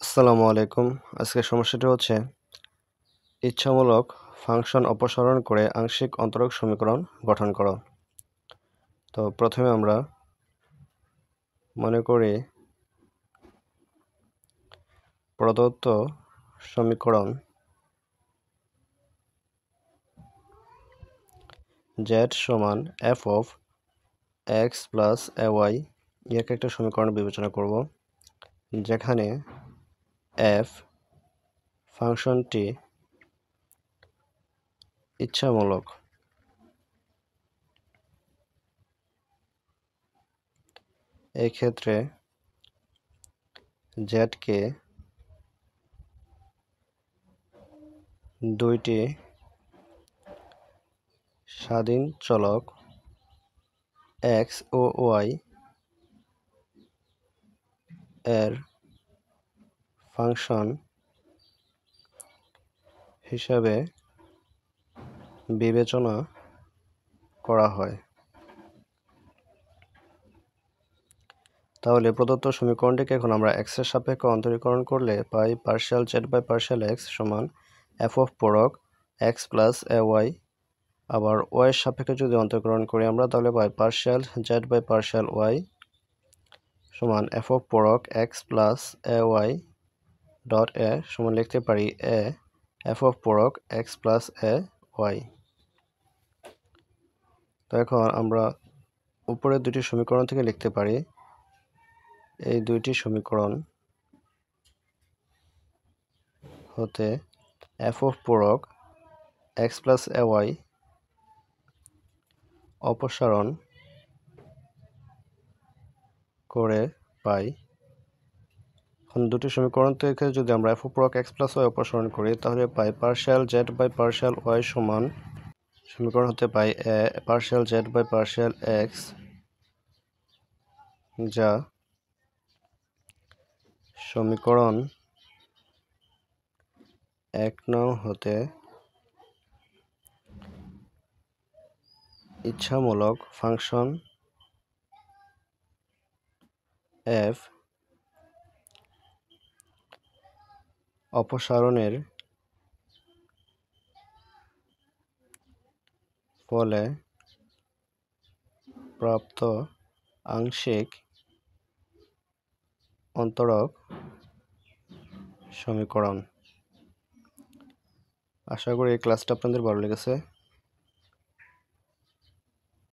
আসসালামু আলাইকুম। আজকের সমস্যাটি হচ্ছে ইচ্ছামূলক ফাংশন অপসারণ করে আংশিক অন্তরক সমীকরণ গঠন করো। তো প্রথমে আমরা মনে করি প্রদত্ত সমীকরণ z সমান f of x plus ay একে একটা সমীকরণ বিবেচনা করব, যেখানে f ফাংশনটি ইচ্ছামূলক। এই ক্ষেত্রে z কে দুইটি স্বাধীন চলক x ও y এর ফাংশন হিসাবে বিবেচনা করা হয়। তাহলে প্রদত্ত সমীকরণটিকে এখন আমরা x এর সাপেক্ষে অন্তরীকরণ করলে পাই partial z by partial x সমান f অফ পূরক x প্লাস ay। আবার y এর সাপেক্ষে যদি অন্তরীকরণ করি আমরা, তাহলে পাই partial z by partial y সমান f অফ পূরক x plus ay dot a সমান লিখতে পারি a f অফ পূরক x প্লাস ay। তো এখন আমরা উপরের দুটি সমীকরণ থেকে লিখতে পারি এই দুইটি সমীকরণ হতে f অফ পূরক x প্লাস ay অপসারণ করে পাই। এখন দুটি সমীকরণ থেকে যদি আমরা f অফ পূরক x প্লাস y অপসারণ করি, তাহলে পাই partial z by partial y সমান সমীকরণ হতে পাই a partial z by partial x, যা সমীকরণ 1 নং হতে ইচ্ছামূলক ফাংশন f অপসারণের ফলে প্রাপ্ত আংশিক অন্তরক সমীকরণ। আশা করি এই ক্লাসটা আপনাদের ভালো লেগেছে।